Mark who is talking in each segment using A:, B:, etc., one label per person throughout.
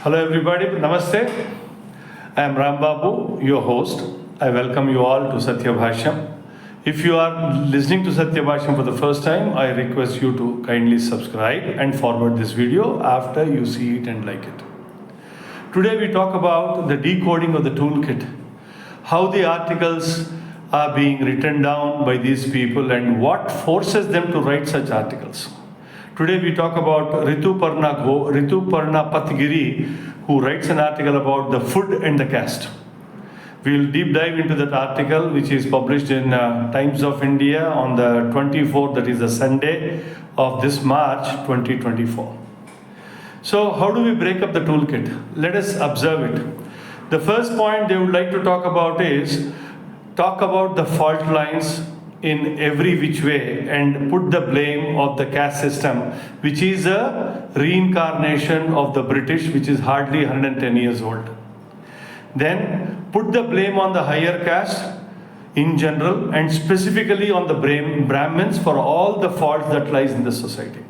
A: Hello everybody, Namaste. I am Ram Babu, your host. I welcome you all to Satya Bhashyam. If you are listening to Satya Bhashyam for the first time, I request you to kindly subscribe and forward this video after you see it and like it. Today we talk about the decoding of the toolkit, how the articles are being written down by these people and what forces them to write such articles. Today we talk about Rituparna Patgiri, who writes an article about the food and the caste. We will deep dive into that article, which is published in Times of India on the 24th, that is a Sunday of this March 2024. So how do we break up the toolkit? Let us observe it. The first point they would like to talk about is talk about the fault lines in every which way and put the blame of the caste system, which is a reincarnation of the British, which is hardly 110 years old. Then put the blame on the higher caste in general and specifically on the Brahmins for all the faults that lies in the society.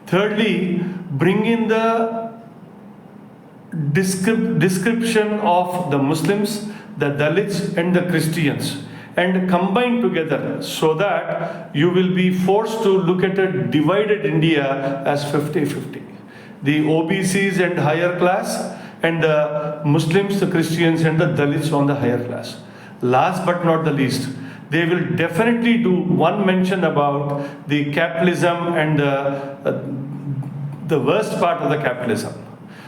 A: Thirdly, bring in the description of the Muslims, the Dalits and the Christians and combine together so that you will be forced to look at a divided India as 50-50. The OBCs and higher class and the Muslims, the Christians and the Dalits on the higher class. Last but not the least, they will definitely do one mention about the capitalism and the worst part of the capitalism.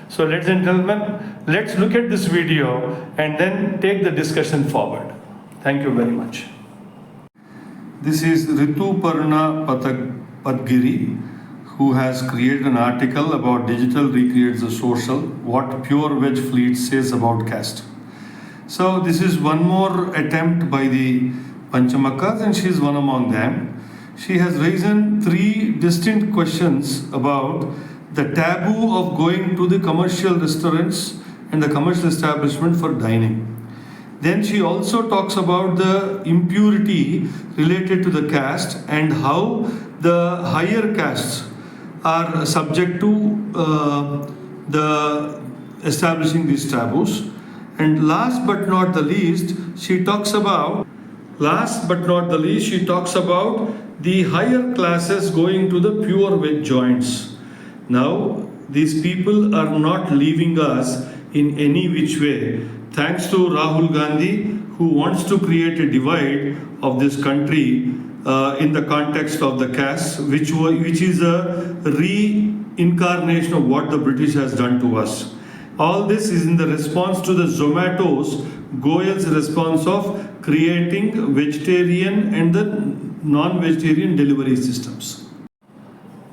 A: So ladies and gentlemen, let's look at this video and then take the discussion forward. Thank you very much. This is Rituparna Patgiri, who has created an article about digital recreates the social, what pure veg fleet says about caste. So this is one more attempt by the Panchamakas and she is one among them. She has raised three distinct questions about the taboo of going to the commercial restaurants and the commercial establishment for dining. Then she also talks about the impurity related to the caste and how the higher castes are subject to the establishing these taboos. And last but not the least, she talks about the higher classes going to the pure veg joints. Now, these people are not leaving us in any which way. Thanks to Rahul Gandhi, who wants to create a divide of this country in the context of the caste, which is a reincarnation of what the British has done to us. All this is in the response to the Zomato's, Goyal's response of creating vegetarian and the non-vegetarian delivery systems.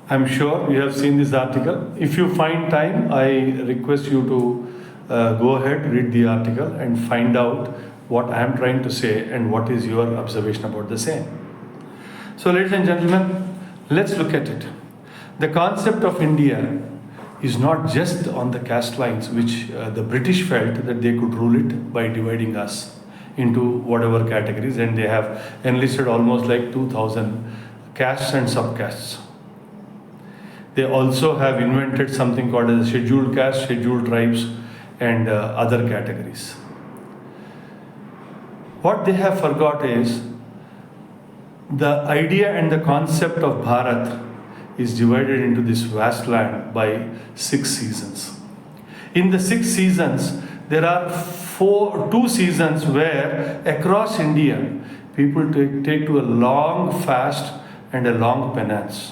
A: I'm sure you have seen this article. If you find time, I request you to go ahead, read the article and find out what I am trying to say and what is your observation about the same. So ladies and gentlemen, let's look at it. The concept of India is not just on the caste lines, which the British felt that they could rule it by dividing us into whatever categories, and they have enlisted almost like 2,000 castes and subcastes. They also have invented something called as scheduled caste, scheduled tribes and other categories. What they have forgot is the idea and the concept of Bharath is divided into this vast land by 6 seasons. In the 6 seasons, there are 2 seasons where across India, people take to a long fast and a long penance.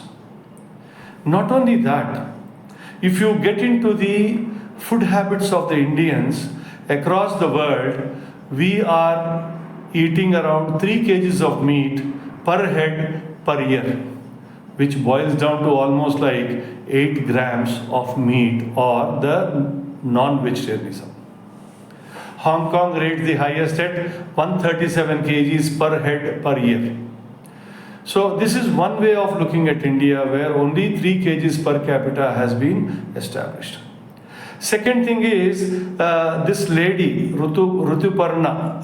A: Not only that, if you get into the food habits of the Indians across the world, we are eating around 3 kgs of meat per head per year, which boils down to almost like 8 grams of meat or the non-vegetarianism. Hong Kong rates the highest at 137 kgs per head per year. So this is one way of looking at India where only 3 kgs per capita has been established. Second thing is this lady, Rituparna,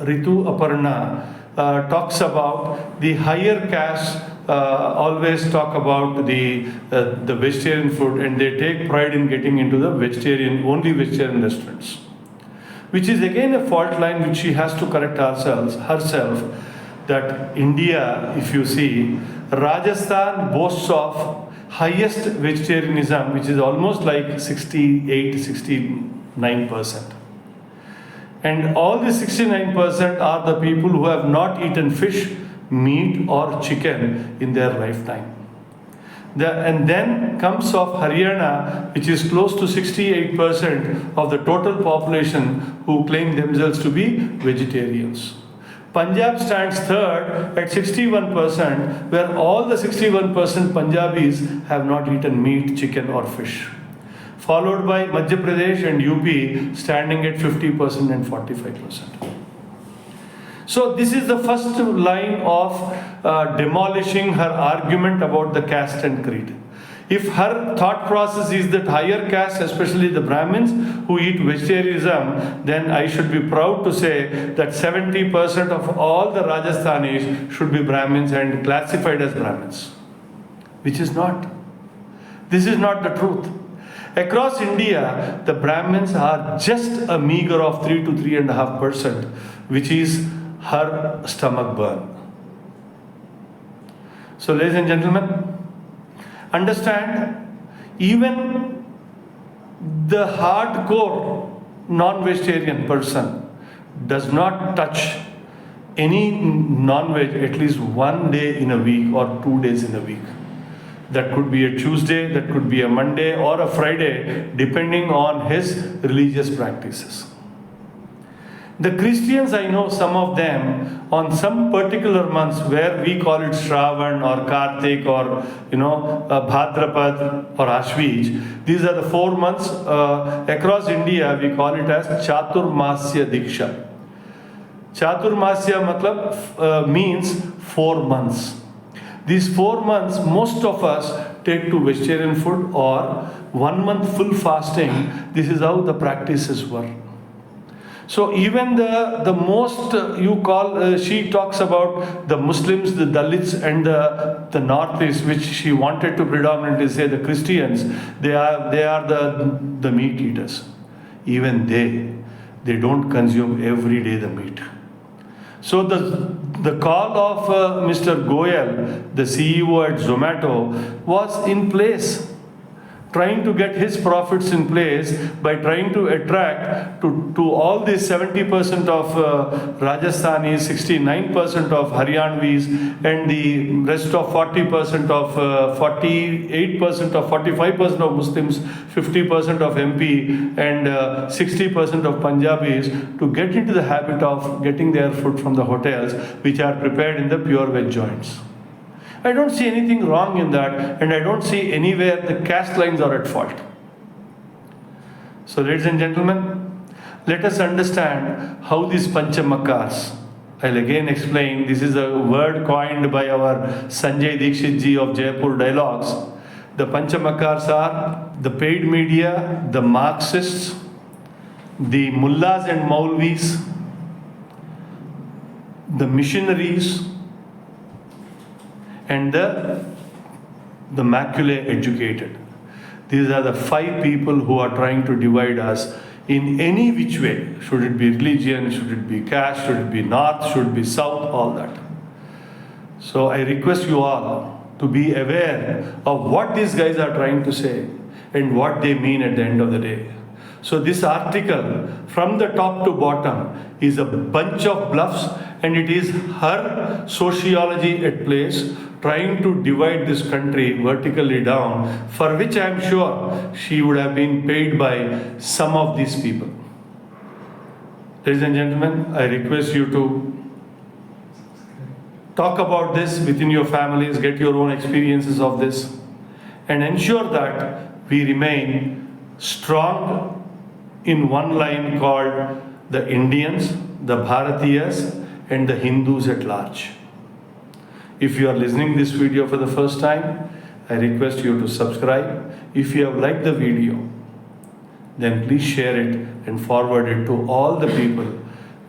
A: talks about the higher caste always talk about the vegetarian food, and they take pride in getting into the only vegetarian restaurants, which is again a fault line which she has to correct herself. That India, if you see, Rajasthan boasts of highest vegetarianism, which is almost like 68-69%. And all the 69% are the people who have not eaten fish, meat or chicken in their lifetime. And then comes of Haryana, which is close to 68% of the total population who claim themselves to be vegetarians. Punjab stands third at 61%, where all the 61% Punjabis have not eaten meat, chicken or fish. Followed by Madhya Pradesh and UP standing at 50% and 45%. So this is the first line of demolishing her argument about the caste and creed. If her thought process is that higher caste, especially the Brahmins who eat vegetarianism, then I should be proud to say that 70% of all the Rajasthanis should be Brahmins and classified as Brahmins, which is not. This is not the truth. Across India, the Brahmins are just a meager of 3 to 3.5%, which is her stomach burn. So, ladies and gentlemen, understand, even the hardcore non-vegetarian person does not touch any non-veg at least one day in a week or 2 days in a week. That could be a Tuesday, that could be a Monday or a Friday, depending on his religious practices. The Christians, I know some of them, on some particular months where we call it Shravan or Kartik or Bhadrapad or Ashvij, these are the 4 months across India. We call it as Chatur Masya Diksha. Chatur Masya means 4 months. These 4 months, most of us take to vegetarian food or 1 month full fasting. This is how the practices were. So even the most she talks about the Muslims, the Dalits and the Northeast, which she wanted to predominantly say the Christians, they are the meat eaters. Even they don't consume every day the meat. So the call of Mr. Goyal, the CEO at Zomato, was in place, trying to get his profits in place by trying to attract to all these 70% of Rajasthanis, 69% of Haryanvis, and the rest of 40% of 48% of 45% of Muslims, 50% of MP, and 60% of Punjabis to get into the habit of getting their food from the hotels, which are prepared in the pure veg joints. I don't see anything wrong in that, and I don't see anywhere the caste lines are at fault. So, ladies and gentlemen, let us understand how these Panchamakars, I'll again explain, this is a word coined by our Sanjay Dikshit ji of Jaipur Dialogues. The Panchamakars are the paid media, the Marxists, the Mullahs and Maulvis, the missionaries, and the maculae educated. These are the 5 people who are trying to divide us in any which way. Should it be religion, should it be caste, should it be north, should it be south, all that. So I request you all to be aware of what these guys are trying to say and what they mean at the end of the day. So this article, from the top to bottom, is a bunch of bluffs, and it is her sociology at place, trying to divide this country vertically down, for which I am sure she would have been paid by some of these people. Ladies and gentlemen, I request you to talk about this within your families, get your own experiences of this, and ensure that we remain strong in one line called the Indians, the Bharatiyas, and the Hindus at large. If you are listening this video for the first time, I request you to subscribe. If you have liked the video, then please share it and forward it to all the people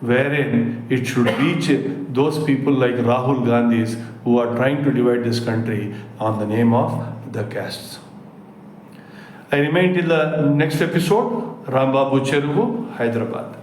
A: wherein it should reach those people like Rahul Gandhis who are trying to divide this country on the name of the castes. I remain till the next episode. Rambabu Cherugu, Hyderabad.